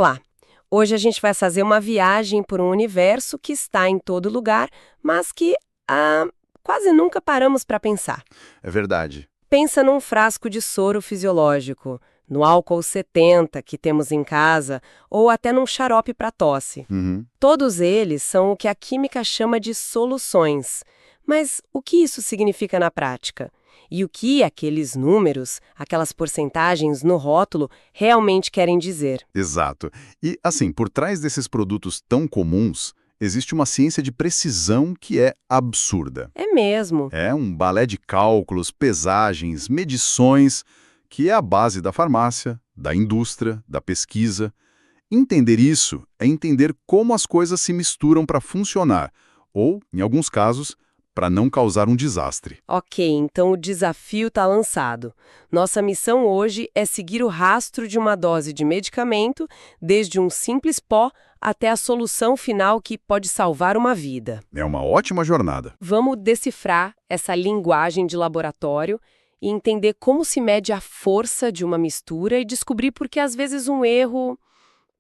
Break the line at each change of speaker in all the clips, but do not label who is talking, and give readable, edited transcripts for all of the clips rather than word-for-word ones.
Lá. Hoje a gente vai fazer uma viagem por um universo que está em todo lugar, mas que quase nunca paramos para pensar.
É verdade.
Pensa num frasco de soro fisiológico, no álcool 70 que temos em casa, ou até num xarope para tosse.
Uhum.
Todos eles são o que a química chama de soluções. Mas o que isso significa na prática? E o que aqueles números, aquelas porcentagens no rótulo, realmente querem dizer?
Exato. E, assim, por trás desses produtos tão comuns, existe uma ciência de precisão que é absurda.
É mesmo.
É um balé de cálculos, pesagens, medições, que é a base da farmácia, da indústria, da pesquisa. Entender isso é entender como as coisas se misturam para funcionar, ou, em alguns casos, para não causar um desastre.
Ok, então o desafio está lançado. Nossa missão hoje é seguir o rastro de uma dose de medicamento, desde um simples pó até a solução final que pode salvar uma vida.
É uma ótima jornada.
Vamos decifrar essa linguagem de laboratório e entender como se mede a força de uma mistura e descobrir por que às vezes um erro,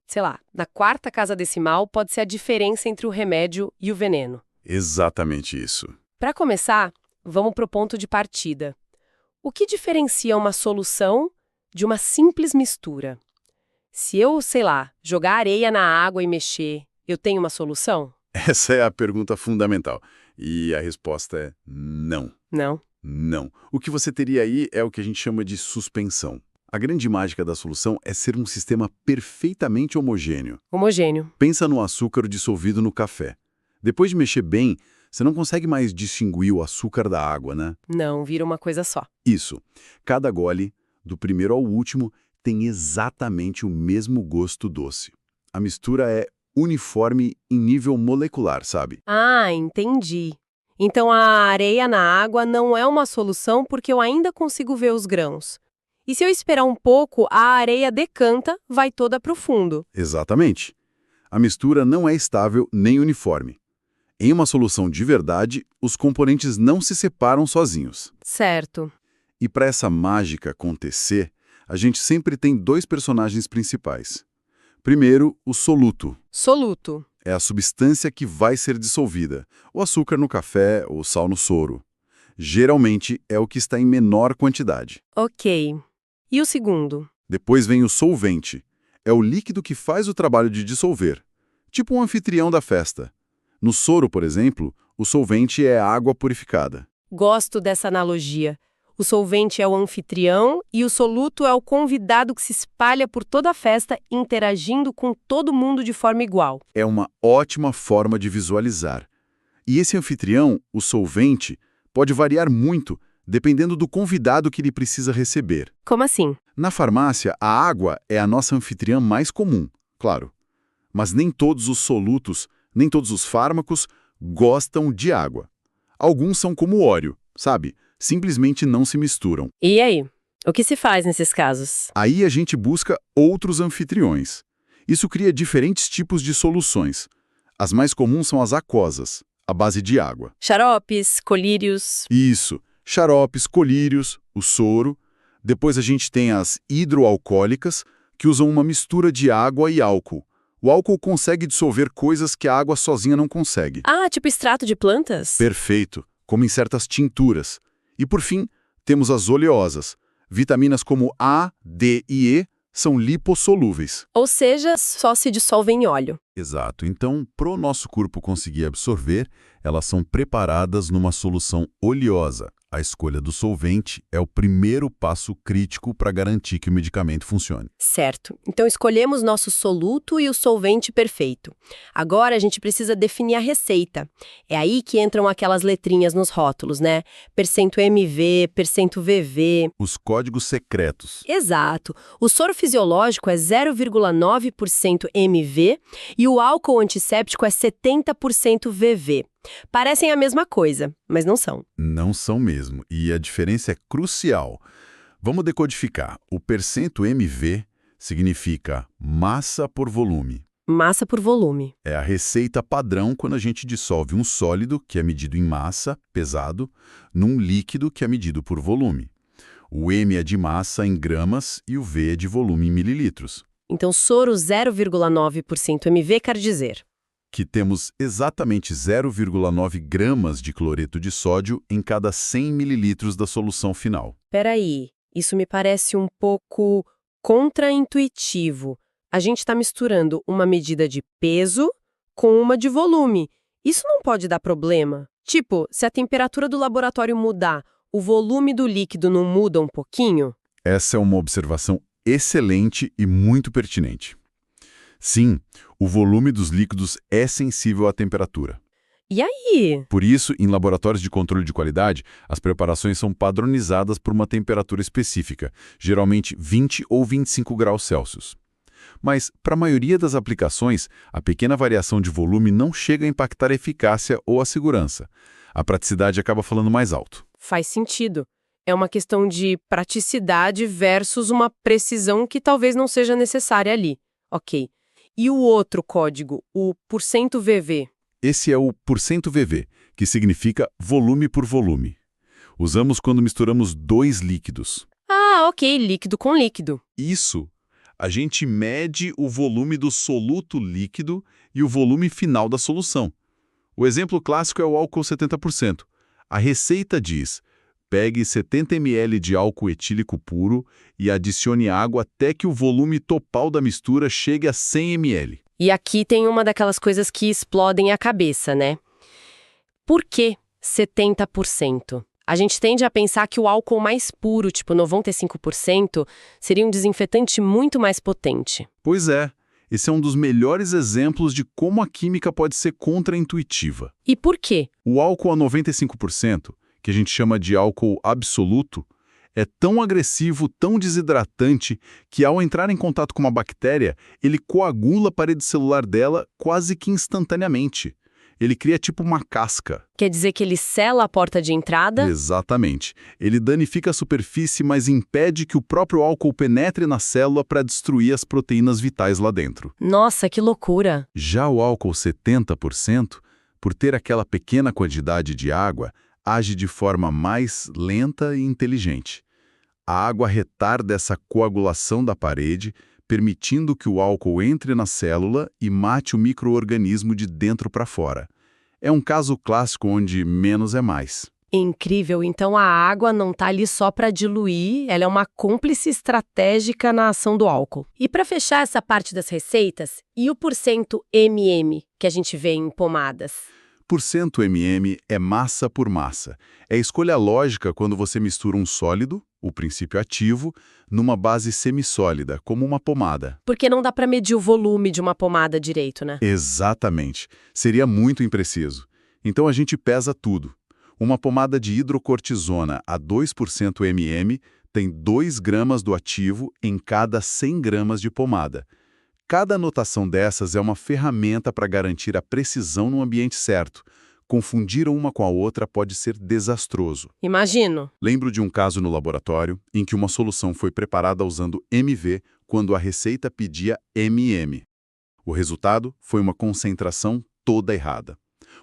sei lá, na quarta casa decimal pode ser a diferença entre o remédio e o veneno.
Exatamente isso.
Para começar, vamos para o ponto de partida. O que diferencia uma solução de uma simples mistura? Se eu, sei lá, jogar areia na água e mexer, eu tenho uma solução?
Essa é a pergunta fundamental. E a resposta é não.
Não.
Não. O que você teria aí é o que a gente chama de suspensão. A grande mágica da solução é ser um sistema perfeitamente homogêneo.
Homogêneo.
Pensa no açúcar dissolvido no café. Depois de mexer bem, você não consegue mais distinguir o açúcar da água, né?
Não, vira uma coisa só.
Isso. Cada gole, do primeiro ao último, tem exatamente o mesmo gosto doce. A mistura é uniforme em nível molecular, sabe?
Ah, entendi. Então a areia na água não é uma solução porque eu ainda consigo ver os grãos. E se eu esperar um pouco, a areia decanta, vai toda pro fundo.
Exatamente. A mistura não é estável nem uniforme. Em uma solução de verdade, os componentes não se separam sozinhos.
Certo.
E para essa mágica acontecer, a gente sempre tem dois personagens principais. Primeiro, o soluto.
Soluto.
É a substância que vai ser dissolvida, o açúcar no café ou o sal no soro. Geralmente é o que está em menor quantidade.
Ok. E o segundo?
Depois vem o solvente. É o líquido que faz o trabalho de dissolver. Tipo um anfitrião da festa. No soro, por exemplo, o solvente é a água purificada.
Gosto dessa analogia. O solvente é o anfitrião e o soluto é o convidado que se espalha por toda a festa, interagindo com todo mundo de forma igual.
É uma ótima forma de visualizar. E esse anfitrião, o solvente, pode variar muito, dependendo do convidado que ele precisa receber.
Como assim?
Na farmácia, a água é a nossa anfitriã mais comum, claro. Mas nem todos os solutos, nem todos os fármacos gostam de água. Alguns são como o óleo, sabe? Simplesmente não se misturam.
E aí? O que se faz nesses casos?
Aí a gente busca outros anfitriões. Isso cria diferentes tipos de soluções. As mais comuns são as aquosas, à base de água.
Xaropes, colírios.
Isso, xaropes, colírios, o soro. Depois a gente tem as hidroalcoólicas, que usam uma mistura de água e álcool. O álcool consegue dissolver coisas que a água sozinha não consegue.
Ah, tipo extrato de plantas?
Perfeito, como em certas tinturas. E por fim, temos as oleosas. Vitaminas como A, D e E são lipossolúveis.
Ou seja, só se dissolve em óleo.
Exato. Então, para o nosso corpo conseguir absorver, elas são preparadas numa solução oleosa. A escolha do solvente é o primeiro passo crítico para garantir que o medicamento funcione.
Certo. Então escolhemos nosso soluto e o solvente perfeito. Agora a gente precisa definir a receita. É aí que entram aquelas letrinhas nos rótulos, né? Percento MV, percento VV.
Os códigos secretos.
Exato. O soro fisiológico é 0,9% MV e o álcool antisséptico é 70% VV. Parecem a mesma coisa, mas não são.
Não são mesmo, e a diferença é crucial. Vamos decodificar. O percento MV significa massa por volume.
Massa por volume.
É a receita padrão quando a gente dissolve um sólido, que é medido em massa, pesado, num líquido, que é medido por volume. O M é de massa em gramas e o V é de volume em mililitros.
Então, soro 0,9% mV quer dizer...
Que temos exatamente 0,9 gramas de cloreto de sódio em cada 100 mililitros da solução final.
Peraí, isso me parece um pouco contraintuitivo. A gente está misturando uma medida de peso com uma de volume. Isso não pode dar problema? Tipo, se a temperatura do laboratório mudar, o volume do líquido não muda um pouquinho?
Essa é uma observação excelente e muito pertinente. Sim, o volume dos líquidos é sensível à temperatura.
E aí?
Por isso, em laboratórios de controle de qualidade, as preparações são padronizadas por uma temperatura específica, geralmente 20 ou 25 graus Celsius. Mas, para a maioria das aplicações, a pequena variação de volume não chega a impactar a eficácia ou a segurança. A praticidade acaba falando mais alto.
Faz sentido. É uma questão de praticidade versus uma precisão que talvez não seja necessária ali. Ok. E o outro código, o %VV?
Esse é o %VV, que significa volume por volume. Usamos quando misturamos dois líquidos.
Ah, ok, líquido com líquido.
Isso. A gente mede o volume do soluto líquido e o volume final da solução. O exemplo clássico é o álcool 70%. A receita diz: pegue 70 ml de álcool etílico puro e adicione água até que o volume total da mistura chegue a 100 ml.
E aqui tem uma daquelas coisas que explodem a cabeça, né? Por que 70%? A gente tende a pensar que o álcool mais puro, tipo 95%, seria um desinfetante muito mais potente.
Pois é, esse é um dos melhores exemplos de como a química pode ser contraintuitiva.
E por quê?
O álcool a 95%, que a gente chama de álcool absoluto, é tão agressivo, tão desidratante, que ao entrar em contato com uma bactéria, ele coagula a parede celular dela quase que instantaneamente. Ele cria tipo uma casca.
Quer dizer que ele sela a porta de entrada?
Exatamente. Ele danifica a superfície, mas impede que o próprio álcool penetre na célula para destruir as proteínas vitais lá dentro.
Nossa, que loucura!
Já o álcool 70%, por ter aquela pequena quantidade de água, age de forma mais lenta e inteligente. A água retarda essa coagulação da parede, permitindo que o álcool entre na célula e mate o micro-organismo de dentro para fora. É um caso clássico onde menos é mais.
Incrível, então a água não está ali só para diluir, ela é uma cúmplice estratégica na ação do álcool. E para fechar essa parte das receitas, e o %MM que a gente vê em pomadas?
%MM é massa por massa. É escolha lógica quando você mistura um sólido, o princípio ativo, numa base semissólida, como uma pomada.
Porque não dá para medir o volume de uma pomada direito, né?
Exatamente. Seria muito impreciso. Então a gente pesa tudo. Uma pomada de hidrocortisona a 2% MM tem 2 gramas do ativo em cada 100 gramas de pomada. Cada anotação dessas é uma ferramenta para garantir a precisão no ambiente certo. Confundir uma com a outra pode ser desastroso.
Imagino.
Lembro de um caso no laboratório em que uma solução foi preparada usando MV quando a receita pedia MM. O resultado foi uma concentração toda errada.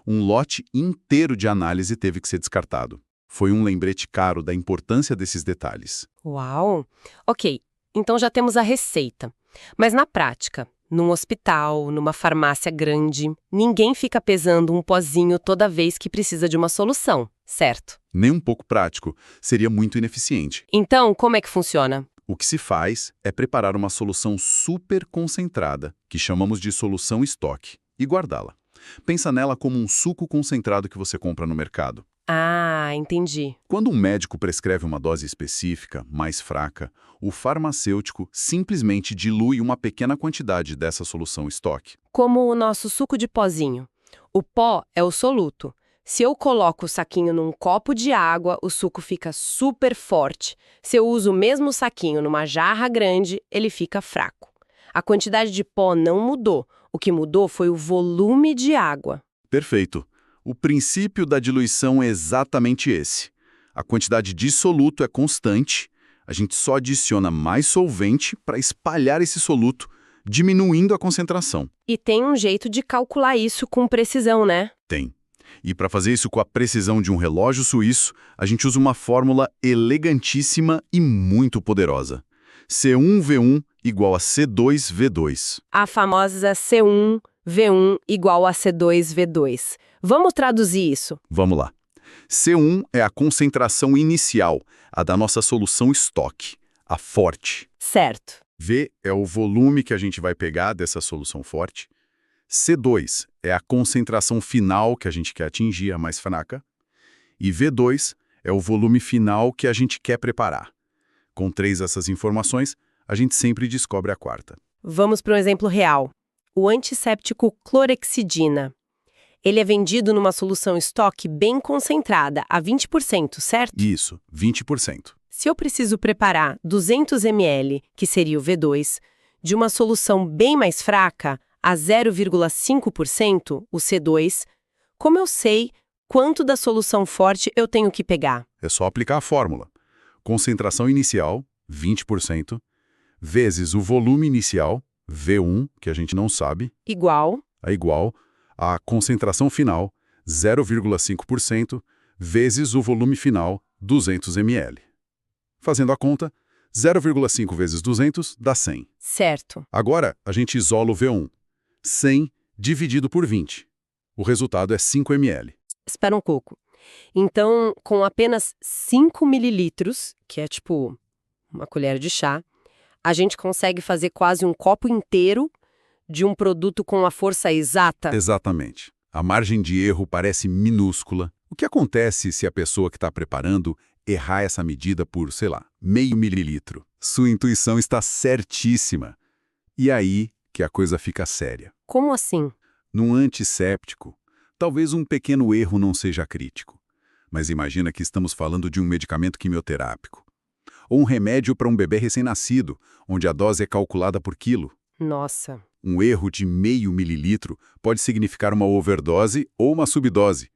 Um lote inteiro de análise teve que ser descartado. Foi um lembrete caro da importância desses detalhes.
Uau! Ok, então já temos a receita. Mas na prática, num hospital, numa farmácia grande, ninguém fica pesando um pozinho toda vez que precisa de uma solução, certo?
Nem um pouco prático, seria muito ineficiente.
Então, como é que funciona?
O que se faz é preparar uma solução super concentrada, que chamamos de solução estoque, e guardá-la. Pensa nela como um suco concentrado que você compra no mercado.
Ah, entendi.
Quando um médico prescreve uma dose específica, mais fraca, o farmacêutico simplesmente dilui uma pequena quantidade dessa solução estoque.
Como o nosso suco de pozinho. O pó é o soluto. Se eu coloco o saquinho num copo de água, o suco fica super forte. Se eu uso o mesmo saquinho numa jarra grande, ele fica fraco. A quantidade de pó não mudou. O que mudou foi o volume de água.
Perfeito. O princípio da diluição é exatamente esse. A quantidade de soluto é constante, a gente só adiciona mais solvente para espalhar esse soluto, diminuindo a concentração.
E tem um jeito de calcular isso com precisão, né?
Tem. E para fazer isso com a precisão de um relógio suíço, a gente usa uma fórmula elegantíssima e muito poderosa. C1V1 igual a C2V2.
A famosa C1V1 igual a C2V2. Vamos traduzir isso.
Vamos lá. C1 é a concentração inicial, a da nossa solução estoque, a forte.
Certo.
V é o volume que a gente vai pegar dessa solução forte. C2 é a concentração final que a gente quer atingir, a mais fraca. E V2 é o volume final que a gente quer preparar. Com 3 dessas informações, a gente sempre descobre a quarta.
Vamos para um exemplo real. O antisséptico clorexidina. Ele é vendido numa solução estoque bem concentrada, a 20%, certo?
Isso, 20%.
Se eu preciso preparar 200 ml, que seria o V2, de uma solução bem mais fraca, a 0,5%, o C2, como eu sei quanto da solução forte eu tenho que pegar?
É só aplicar a fórmula. Concentração inicial, 20%, vezes o volume inicial, V1, que a gente não sabe,
Igual.
é igual a concentração final, 0,5%, vezes o volume final, 200 ml. Fazendo a conta, 0,5 vezes 200 dá 100.
Certo.
Agora, a gente isola o V1. 100 dividido por 20. O resultado é 5 ml.
Espera um pouco. Então, com apenas 5 mililitros, que é tipo uma colher de chá, a gente consegue fazer quase um copo inteiro de um produto com a força exata?
Exatamente. A margem de erro parece minúscula. O que acontece se a pessoa que está preparando errar essa medida por, sei lá, meio mililitro? Sua intuição está certíssima. E aí que a coisa fica séria.
Como assim?
Num antisséptico, talvez um pequeno erro não seja crítico. Mas imagina que estamos falando de um medicamento quimioterápico. Ou um remédio para um bebê recém-nascido, onde a dose é calculada por quilo.
Nossa.
Um erro de meio mililitro pode significar uma overdose ou uma subdose.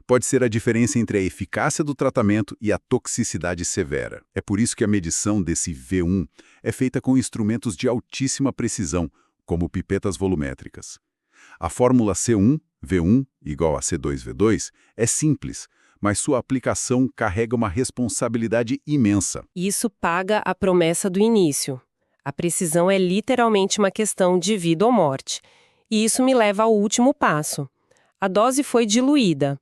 Pode ser a diferença entre a eficácia do tratamento e a toxicidade severa. É por isso que a medição desse V1 é feita com instrumentos de altíssima precisão, como pipetas volumétricas. A fórmula C1, V1, igual a C2V2, é simples, mas sua aplicação carrega uma responsabilidade imensa.
Isso paga a promessa do início. A precisão é literalmente uma questão de vida ou morte. E isso me leva ao último passo. A dose foi diluída.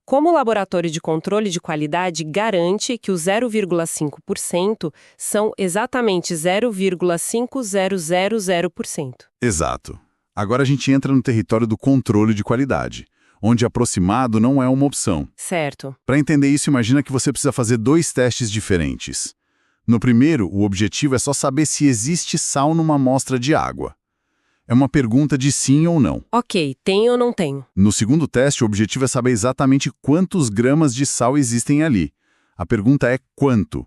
Como o laboratório de controle de qualidade garante que os 0,5% são exatamente 0,5000%?
Exato. Agora a gente entra no território do controle de qualidade, onde aproximado não é uma opção.
Certo.
Para entender isso, imagina que você precisa fazer 2 testes diferentes. No primeiro, o objetivo é só saber se existe sal numa amostra de água. É uma pergunta de sim ou não.
Ok, tem ou não tenho?
No segundo teste, o objetivo é saber exatamente quantos gramas de sal existem ali. A pergunta é quanto.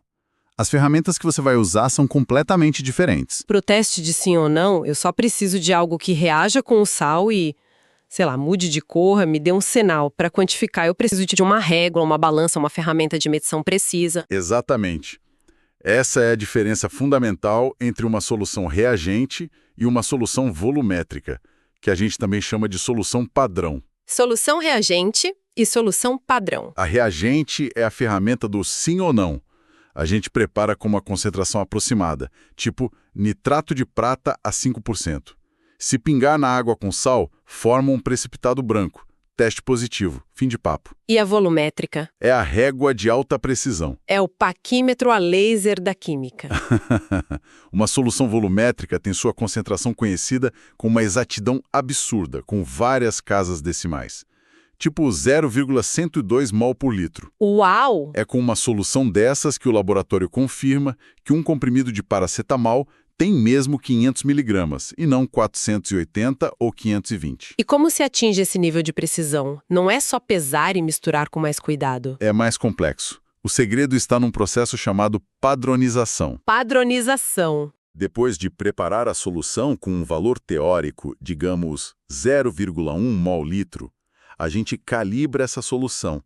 As ferramentas que você vai usar são completamente diferentes.
Para o teste de sim ou não, eu só preciso de algo que reaja com o sal e, sei lá, mude de cor, me dê um sinal. Para quantificar, eu preciso de uma régua, uma balança, uma ferramenta de medição precisa.
Exatamente. Essa é a diferença fundamental entre uma solução reagente e uma solução volumétrica, que a gente também chama de solução padrão.
Solução reagente e solução padrão.
A reagente é a ferramenta do sim ou não. A gente prepara com uma concentração aproximada, tipo nitrato de prata a 5%. Se pingar na água com sal, forma um precipitado branco. Teste positivo. Fim de papo.
E a volumétrica?
É a régua de alta precisão.
É o paquímetro a laser da química.
Uma solução volumétrica tem sua concentração conhecida com uma exatidão absurda, com várias casas decimais. Tipo 0,102 mol por litro.
Uau!
É com uma solução dessas que o laboratório confirma que um comprimido de paracetamol tem mesmo 500 miligramas, e não 480 ou 520.
E como se atinge esse nível de precisão? Não é só pesar e misturar com mais cuidado.
É mais complexo. O segredo está num processo chamado padronização.
Padronização.
Depois de preparar a solução com um valor teórico, digamos 0,1 mol/litro, a gente calibra essa solução.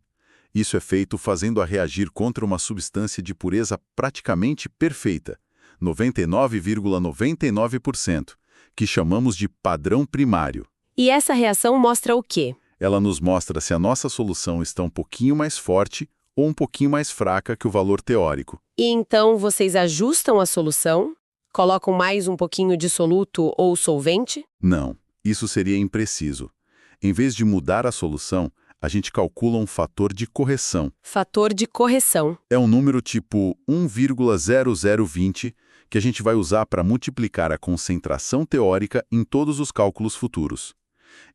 Isso é feito fazendo-a reagir contra uma substância de pureza praticamente perfeita, 99,99%, que chamamos de padrão primário.
E essa reação mostra o quê?
Ela nos mostra se a nossa solução está um pouquinho mais forte ou um pouquinho mais fraca que o valor teórico.
E então vocês ajustam a solução? Colocam mais um pouquinho de soluto ou solvente?
Não, isso seria impreciso. Em vez de mudar a solução, a gente calcula um fator de correção.
Fator de correção.
É um número tipo 1,0020 que a gente vai usar para multiplicar a concentração teórica em todos os cálculos futuros.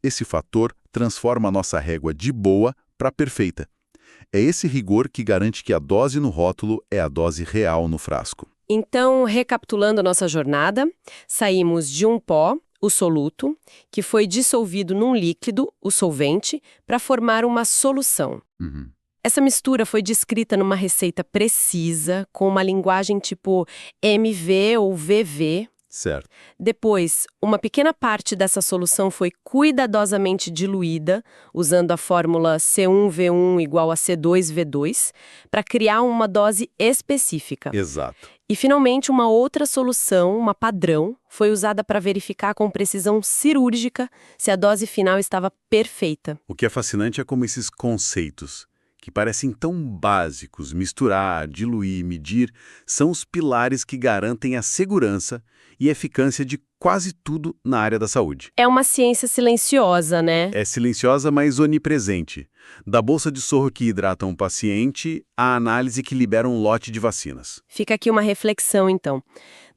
Esse fator transforma a nossa régua de boa para perfeita. É esse rigor que garante que a dose no rótulo é a dose real no frasco.
Então, recapitulando a nossa jornada, saímos de um pó, o soluto, que foi dissolvido num líquido, o solvente, para formar uma solução.
Uhum.
Essa mistura foi descrita numa receita precisa, com uma linguagem tipo MV ou VV.
Certo.
Depois, uma pequena parte dessa solução foi cuidadosamente diluída, usando a fórmula C1V1 igual a C2V2, para criar uma dose específica.
Exato.
E, finalmente, uma outra solução, uma padrão, foi usada para verificar com precisão cirúrgica se a dose final estava perfeita.
O que é fascinante é como esses conceitos, que parecem tão básicos, misturar, diluir, medir, são os pilares que garantem a segurança e eficácia de quase tudo na área da saúde.
É uma ciência silenciosa, né?
É silenciosa, mas onipresente. Da bolsa de soro que hidrata um paciente à análise que libera um lote de vacinas.
Fica aqui uma reflexão, então.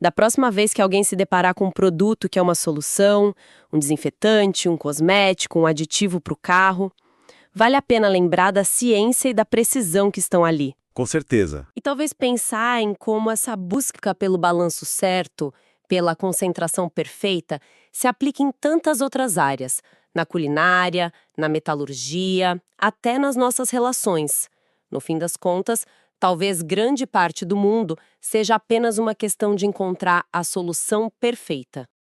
Da próxima vez que alguém se deparar com um produto que é uma solução, um desinfetante, um cosmético, um aditivo para o carro, vale a pena lembrar da ciência e da precisão que estão ali.
Com certeza.
E talvez pensar em como essa busca pelo balanço certo, pela concentração perfeita, se aplica em tantas outras áreas, na culinária, na metalurgia, até nas nossas relações. No fim das contas, talvez grande parte do mundo seja apenas uma questão de encontrar a solução perfeita.